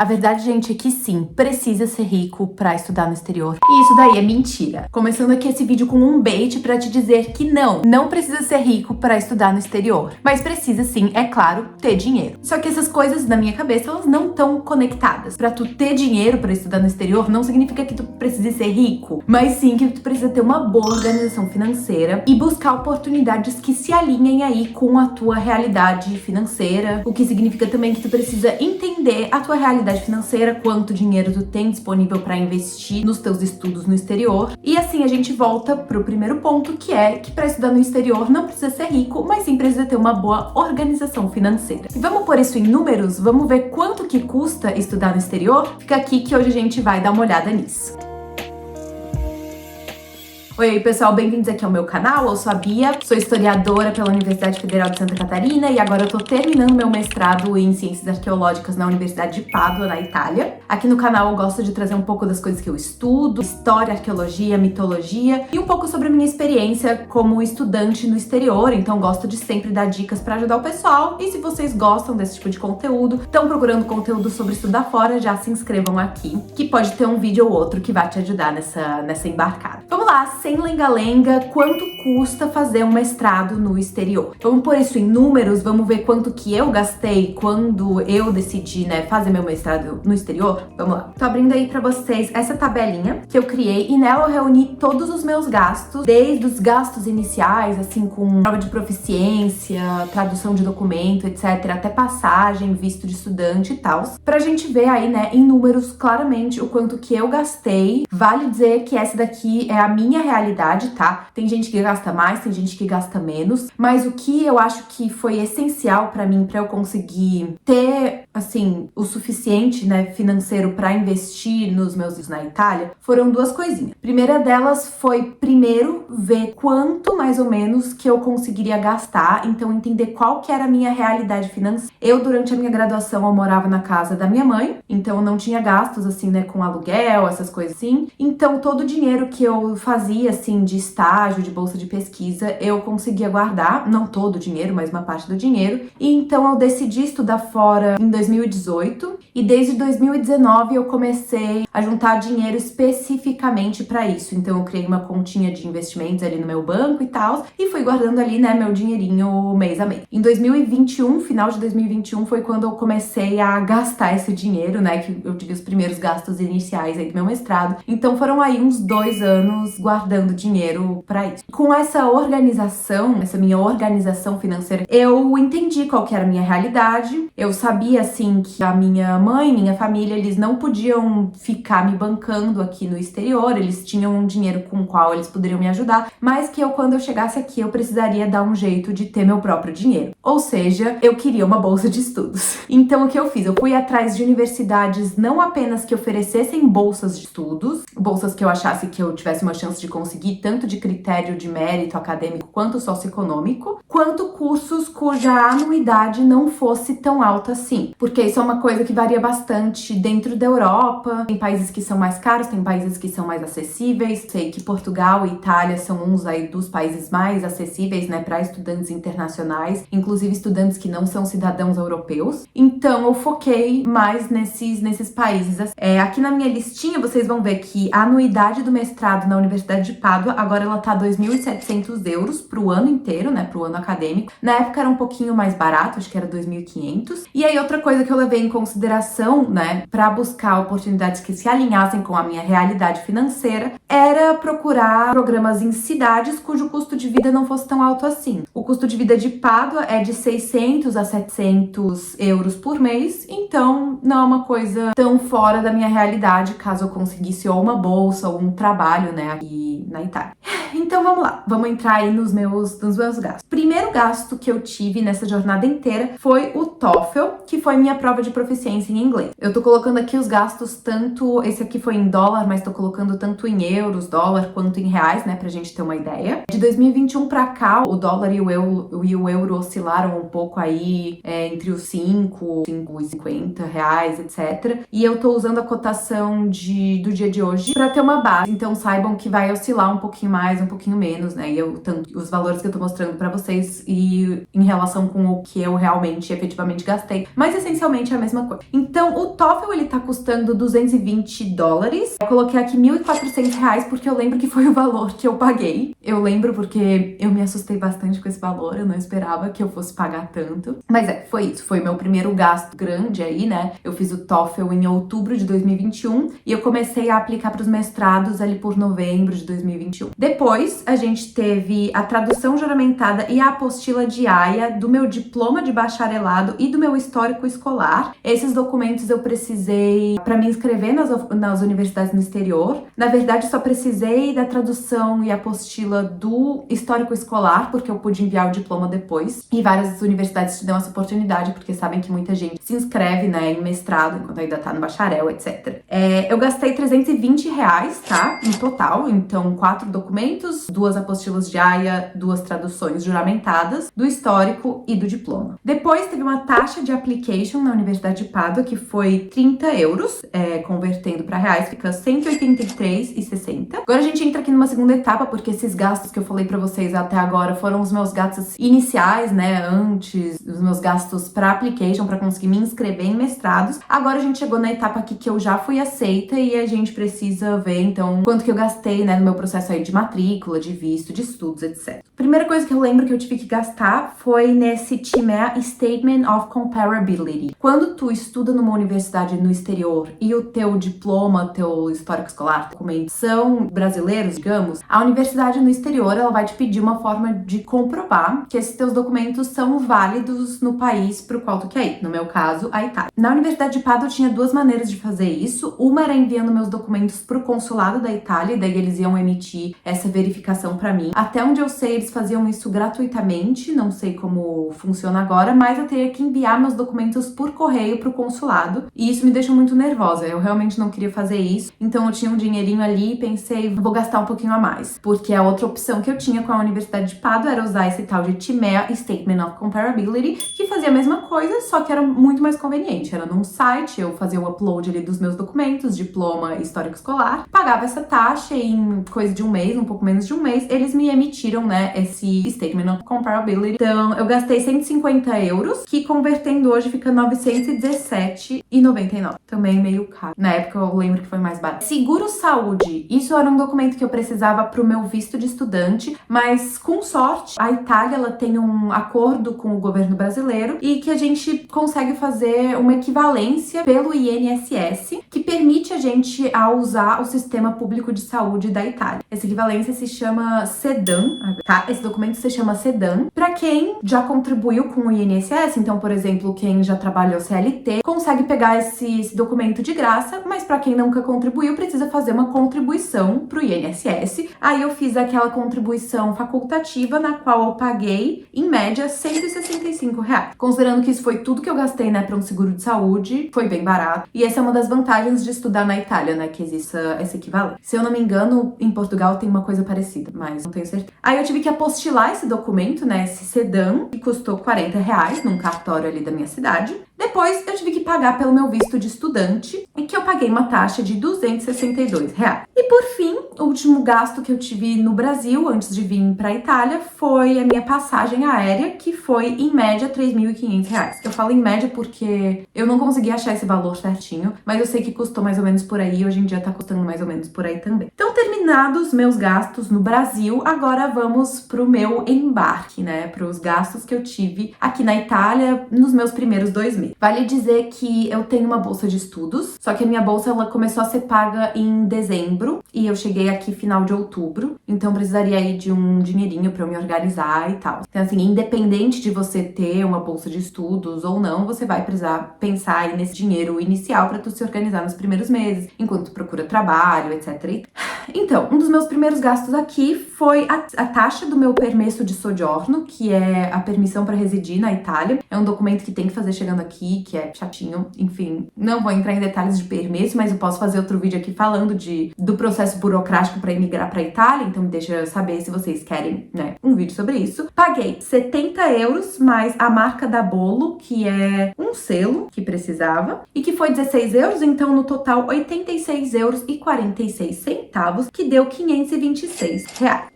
A verdade, gente, é que sim, precisa ser rico pra estudar no exterior. E isso daí é mentira. Começando aqui esse vídeo com um bait pra te dizer que não precisa ser rico pra estudar no exterior. Mas precisa sim, é claro, ter dinheiro. Só que essas coisas, na minha cabeça, elas não estão conectadas. Pra tu ter dinheiro pra estudar no exterior, não significa que tu precise ser rico, mas sim que tu precisa ter uma boa organização financeira e buscar oportunidades que se alinhem aí com a tua realidade financeira, o que significa também que tu precisa entender a tua realidade financeira, quanto dinheiro tu tem disponível para investir nos teus estudos no exterior. E assim a gente volta pro primeiro ponto, que é que para estudar no exterior não precisa ser rico, mas sim precisa ter uma boa organização financeira. E vamos pôr isso em números? Vamos ver quanto que custa estudar no exterior? Fica aqui que hoje a gente vai dar uma olhada nisso. Oi pessoal, bem-vindos aqui ao meu canal, eu sou a Bia, sou historiadora pela Universidade Federal de Santa Catarina e agora eu tô terminando meu mestrado em Ciências Arqueológicas na Universidade de Pádua, na Itália. Aqui no canal eu gosto de trazer um pouco das coisas que eu estudo, história, arqueologia, mitologia e um pouco sobre a minha experiência como estudante no exterior, então gosto de sempre dar dicas pra ajudar o pessoal. E se vocês gostam desse tipo de conteúdo, estão procurando conteúdo sobre estudar fora, já se inscrevam aqui, que pode ter um vídeo ou outro que vai te ajudar nessa embarcada. Vamos lá, sem lenga-lenga, quanto custa fazer um mestrado no exterior? Vamos pôr isso em números, vamos ver quanto que eu gastei quando eu decidi, fazer meu mestrado no exterior? Vamos lá. Tô abrindo aí pra vocês essa tabelinha que eu criei e nela eu reuni todos os meus gastos, desde os gastos iniciais, assim, com prova de proficiência, tradução de documento, etc., até passagem, visto de estudante e tal, pra gente ver aí, em números claramente o quanto que eu gastei. Vale dizer que essa daqui é a minha realidade, tá? Tem gente que gasta mais, tem gente que gasta menos, mas o que eu acho que foi essencial pra mim, pra eu conseguir ter, assim, o suficiente, financeiro pra investir nos meus estudos na Itália, foram duas coisinhas. A primeira delas foi, primeiro, ver quanto, mais ou menos, que eu conseguiria gastar, então entender qual que era a minha realidade financeira. Eu, durante a minha graduação, eu morava na casa da minha mãe, então eu não tinha gastos, assim, com aluguel, essas coisas assim. Então, todo o dinheiro que eu fazia, assim, de estágio, de bolsa de pesquisa, eu conseguia guardar, não todo o dinheiro, mas uma parte do dinheiro. E então eu decidi estudar fora em 2018 e desde 2019 eu comecei a juntar dinheiro especificamente para isso. Então eu criei uma continha de investimentos ali no meu banco e tal, e fui guardando ali, meu dinheirinho mês a mês. Em 2021, final de 2021, foi quando eu comecei a gastar esse dinheiro, que eu tive os primeiros gastos iniciais aí do meu mestrado. Então foram aí uns 2 anos guardando dinheiro pra isso. Com essa organização, essa minha organização financeira, eu entendi qual que era a minha realidade. Eu sabia, assim, que a minha mãe, minha família, eles não podiam ficar me bancando aqui no exterior, eles tinham um dinheiro com o qual eles poderiam me ajudar, mas que quando eu chegasse aqui, eu precisaria dar um jeito de ter meu próprio dinheiro. Ou seja, eu queria uma bolsa de estudos. Então, o que eu fiz? Eu fui atrás de universidades não apenas que oferecessem bolsas de estudos, bolsas que eu achasse que eu tivesse uma chance de conseguir, tanto de critério de mérito acadêmico quanto socioeconômico, quanto cursos cuja anuidade não fosse tão alta assim. Porque isso é uma coisa que varia bastante dentro da Europa. Tem países que são mais caros, tem países que são mais acessíveis. Sei que Portugal e Itália são uns aí dos países mais acessíveis, para estudantes internacionais, inclusive estudantes que não são cidadãos europeus. Então eu foquei mais nesses países. Aqui na minha listinha vocês vão ver que a anuidade do mestrado na Universidade de Pádua, agora ela tá 2.700 euros pro ano inteiro, pro ano acadêmico. Na época era um pouquinho mais barato, acho que era 2.500. E aí outra coisa que eu levei em consideração, pra buscar oportunidades que se alinhassem com a minha realidade financeira, era procurar programas em cidades cujo custo de vida não fosse tão alto assim. O custo de vida de Pádua é de 600 a 700 euros por mês, então não é uma coisa tão fora da minha realidade, caso eu conseguisse ou uma bolsa ou um trabalho, aqui na Itália. Então vamos lá, vamos entrar aí nos meus gastos. Primeiro gasto que eu tive nessa jornada inteira foi o TOEFL, que foi minha prova de proficiência em inglês. Eu tô colocando aqui os gastos, tanto, esse aqui foi em dólar, mas tô colocando tanto em euros, dólar, quanto em reais, pra gente ter uma ideia. De 2021 pra cá, o dólar e o euro oscilaram um pouco aí entre os 5,50 reais, etc. E eu tô usando a cotação do dia de hoje pra ter uma base. Então saibam que vai oscilar um pouquinho mais, um pouquinho menos, né? E os valores que eu tô mostrando pra vocês e em relação com o que eu realmente, efetivamente gastei. Mas essencialmente é a mesma coisa. Então, o TOEFL, ele tá custando $220. Eu coloquei aqui R$ 1.400 porque eu lembro que foi o valor que eu paguei. Eu lembro porque eu me assustei bastante com esse valor, eu não esperava que eu fosse pagar tanto. Mas foi isso, foi meu primeiro gasto grande aí, né? Eu fiz o TOEFL em outubro de 2021 e eu comecei a aplicar para os mestrados ali por novembro de 2021. Depois, a gente teve a tradução juramentada e a apostila diária do meu diploma de bacharelado e do meu histórico escolar. Esses documentos eu precisei para me inscrever nas universidades no exterior. Na verdade, só precisei da tradução e apostila do histórico escolar, porque eu pude enviar o diploma depois. E várias universidades te dão essa oportunidade, porque sabem que muita gente se inscreve, né, em mestrado, enquanto ainda tá no bacharel, etc. Eu gastei R$ 320, tá? No total. Então, 4 documentos, 2 apostilas de AIA, 2 traduções juramentadas, do histórico e do diploma. Depois, teve uma taxa de application na Universidade de Pádua, que foi €30, convertendo para reais, fica R$ 183,60. Agora a gente entra aqui numa segunda etapa, porque esses gastos que eu falei pra vocês até agora foram os meus gastos iniciais, né, antes, os meus gastos para application, para conseguir me inscrever em mestrados. Agora a gente chegou na etapa aqui que eu já fui aceita e a gente precisa ver, então, quanto que eu gastei, né, no meu processo aí de matrícula, de visto, de estudos, etc. Primeira coisa que eu lembro que eu tive que gastar foi nesse TIME Statement of Comparability. Quando tu estuda numa universidade no exterior e o teu diploma, teu histórico escolar, documentos são brasileiros, digamos, a universidade no exterior, ela vai te pedir uma forma de comprovar que esses teus documentos são válidos no país pro qual tu quer ir. No meu caso, a Itália. Na Universidade de Pádua eu tinha 2 maneiras de fazer isso. Uma era enviando meus documentos pro consulado da Itália, e daí eles iam emitir essa verificação pra mim. Até onde eu sei, eles faziam isso gratuitamente, não sei como funciona agora, mas eu teria que enviar meus documentos por correio pro consulado, e isso me deixou muito nervosa. Eu realmente não queria fazer isso, então eu tinha um dinheirinho ali e pensei, vou gastar um pouquinho a mais, porque a outra opção que eu tinha com a Universidade de Pádua era usar esse tal de TIME Statement of Comparability, que fazia a mesma coisa, só que era muito mais conveniente. Era num site, eu fazia o upload ali dos meus documentos, diploma e histórico escolar, pagava essa taxa e em coisa de um mês, um pouco menos de um mês, eles me emitiram, né, esse Statement of Comparability. Então, eu gastei €150, que convertendo hoje fica R$ 917,99. Também meio caro. Na época eu lembro que foi mais barato. Seguro saúde. Isso era um documento que eu precisava pro meu visto de estudante, mas com sorte, a Itália, ela tem um acordo com o governo brasileiro e que a gente consegue fazer uma equivalência pelo INSS, que permite a gente a usar o sistema público de saúde da Itália. Essa equivalência se chama SEDAN, tá? Esse documento se chama SEDAN. Para quem já contribuiu com o INSS, então, por exemplo, quem já trabalhou CLT, consegue pegar esse documento de graça, mas para quem nunca contribuiu, precisa fazer uma contribuição pro INSS. Aí eu fiz aquela contribuição facultativa, na qual eu paguei, em média, R$ 165. Considerando que isso foi tudo que eu gastei, né, para um seguro de saúde, foi bem barato. E essa é uma das vantagens de estudar na Itália, né, que exista essa equivalência. Se eu não me engano, em Portugal tem uma coisa parecida, mas não tenho certeza. Aí eu tive que apostilar esse documento, né, esse SEDAN, que custou R$ 40 num cartório ali da minha cidade. Depois eu tive que pagar pelo meu visto de estudante, em que eu paguei uma taxa de R$ 262. E por fim, o último gasto que eu tive no Brasil, antes de vir pra Itália, foi a minha passagem aérea, que foi, em média, R$ 3.500. Eu falo em média porque eu não consegui achar esse valor certinho, mas eu sei que custou mais ou menos por aí, hoje em dia tá custando mais ou menos por aí também. Então, terminados meus gastos no Brasil, agora vamos pro meu embarque, né? Pros gastos que eu tive aqui na Itália nos meus primeiros 2 meses. Vale dizer que eu tenho uma bolsa de estudos, só que a minha bolsa ela começou a ser paga em dezembro e eu cheguei aqui final de outubro, então precisaria aí de um dinheirinho pra eu me organizar e tal. Então assim, independente de você ter uma bolsa de estudos ou não, você vai precisar pensar aí nesse dinheiro inicial pra tu se organizar nos primeiros meses, enquanto tu procura trabalho, etc. Então, um dos meus primeiros gastos aqui foi a taxa do meu permesso de soggiorno, que é a permissão para residir na Itália. É um documento que tem que fazer chegando aqui, que é chatinho. Enfim, não vou entrar em detalhes de permesso, mas eu posso fazer outro vídeo aqui falando do processo burocrático para emigrar para Itália, então me deixa saber se vocês querem, né, um vídeo sobre isso. Paguei €70 mais a marca da Bolo, que é um selo que precisava, e que foi €16, então no total €86,46. centavos, que deu R$526.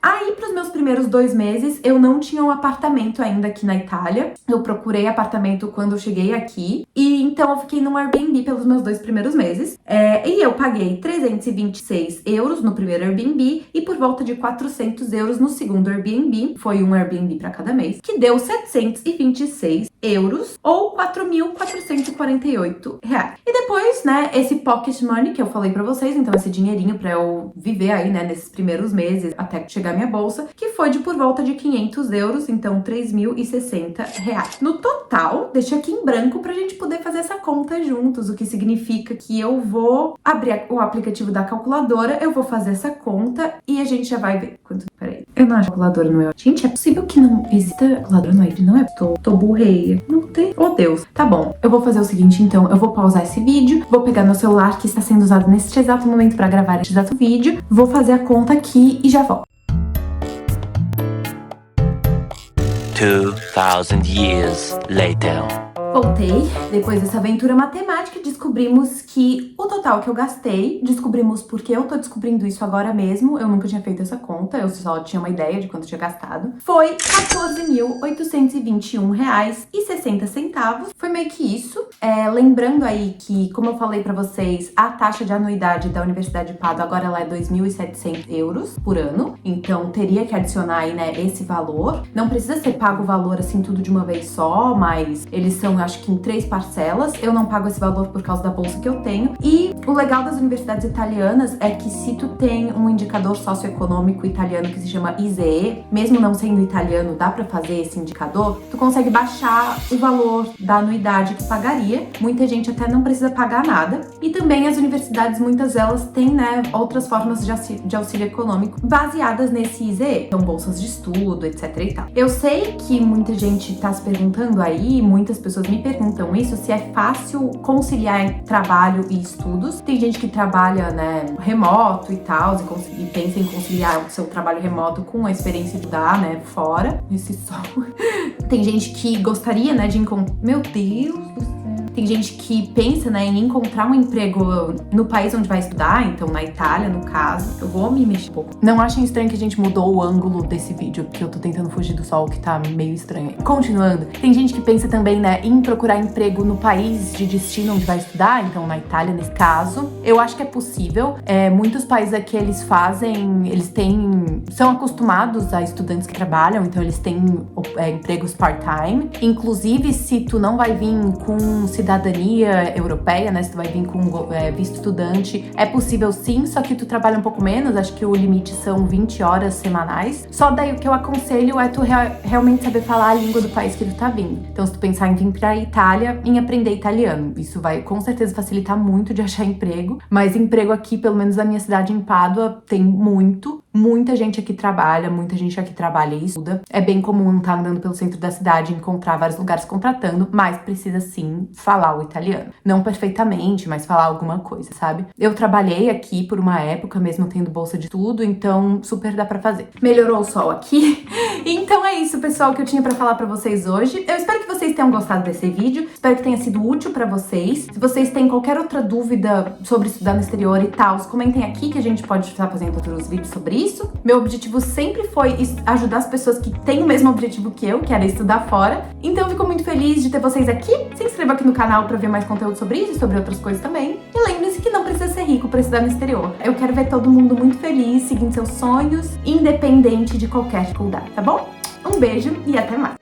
Aí, para os meus primeiros 2 meses, eu não tinha um apartamento ainda aqui na Itália. Eu procurei apartamento quando eu cheguei aqui. E então eu fiquei num Airbnb pelos meus 2 primeiros meses. E eu paguei 326 euros no primeiro Airbnb e por volta de 400 euros no segundo Airbnb. Foi um Airbnb para cada mês, que deu 726 euros ou 4.448 reais. E depois, né, esse pocket money que eu falei pra vocês, então esse dinheirinho pra eu viver aí, né, nesses primeiros meses até chegar minha bolsa, que foi de por volta de 500 euros, então 3.060 reais. No total, deixei aqui em branco pra gente poder fazer essa conta juntos, o que significa que eu vou abrir o aplicativo da calculadora, eu vou fazer essa conta e a gente já vai ver quanto. Peraí, eu não acho calculadora no meu. Gente, é possível que não exista calculadora no Wave? Não é? Tô burreia. Não tem. Oh, Deus. Tá bom. Eu vou fazer o seguinte, então. Eu vou pausar esse vídeo. Vou pegar meu celular, que está sendo usado neste exato momento para gravar este exato vídeo. Vou fazer a conta aqui e já volto. 2000 years later. Voltei, depois dessa aventura matemática, descobrimos que o total que eu gastei, descobrimos porque eu tô descobrindo isso agora mesmo, eu nunca tinha feito essa conta, eu só tinha uma ideia de quanto eu tinha gastado, foi R$14.821,60. Foi meio que isso. Lembrando aí que, como eu falei pra vocês, a taxa de anuidade da Universidade de Pádua agora ela é 2.700 euros por ano, então teria que adicionar aí, né, esse valor. Não precisa ser pago o valor assim tudo de uma vez só, mas eles são, acho que em 3 parcelas. Eu não pago esse valor por causa da bolsa que eu tenho. E o legal das universidades italianas é que se tu tem um indicador socioeconômico italiano que se chama ISEE, mesmo não sendo italiano, dá pra fazer esse indicador, tu consegue baixar o valor da anuidade que pagaria. Muita gente até não precisa pagar nada. E também as universidades, muitas delas têm, né, outras formas de auxílio econômico baseadas nesse ISEE. Então, bolsas de estudo, etc e tal. Eu sei que muita gente tá se perguntando aí, muitas pessoas me perguntam isso, se é fácil conciliar trabalho e estudos. Tem gente que trabalha, né, remoto e tal, e pensa em conciliar o seu trabalho remoto com a experiência de estudar, né, fora, nesse sol. Tem gente que gostaria, né, de encontrar... Meu Deus do céu! Tem gente que pensa, né, em encontrar um emprego no país onde vai estudar, então na Itália, no caso. Eu vou me mexer um pouco. Não achem estranho que a gente mudou o ângulo desse vídeo, porque eu tô tentando fugir do sol, que tá meio estranho. Continuando, tem gente que pensa também, né, em procurar emprego no país de destino onde vai estudar, então na Itália, nesse caso. Eu acho que é possível. Muitos países aqui, eles são acostumados a estudantes que trabalham, então eles têm empregos part-time. Inclusive, se tu não vai vir com cidadania europeia, né, se tu vai vir com visto estudante, é possível sim, só que tu trabalha um pouco menos, acho que o limite são 20 horas semanais. Só daí o que eu aconselho é tu realmente saber falar a língua do país que tu tá vindo. Então, se tu pensar em vir pra Itália, em aprender italiano, isso vai com certeza facilitar muito de achar emprego, mas emprego aqui, pelo menos na minha cidade, em Pádua, tem muita gente aqui trabalha, e estuda. É bem comum estar andando pelo centro da cidade e encontrar vários lugares contratando, mas precisa sim falar o italiano. Não perfeitamente, mas falar alguma coisa, sabe? Eu trabalhei aqui por uma época, mesmo tendo bolsa de estudo, então super dá pra fazer. Melhorou o sol aqui. Então é isso, pessoal, que eu tinha pra falar pra vocês hoje. Eu espero que vocês tenham gostado desse vídeo, espero que tenha sido útil pra vocês. Se vocês têm qualquer outra dúvida sobre estudar no exterior e tal, comentem aqui que a gente pode estar fazendo outros vídeos sobre isso. Meu objetivo sempre foi ajudar as pessoas que têm o mesmo objetivo que eu, que era estudar fora. Então eu fico muito feliz de ter vocês aqui. Se inscreva aqui no canal pra ver mais conteúdo sobre isso e sobre outras coisas também. E lembre-se que não precisa ser rico pra estudar no exterior. Eu quero ver todo mundo muito feliz, seguindo seus sonhos, independente de qualquer dificuldade, tá bom? Um beijo e até mais!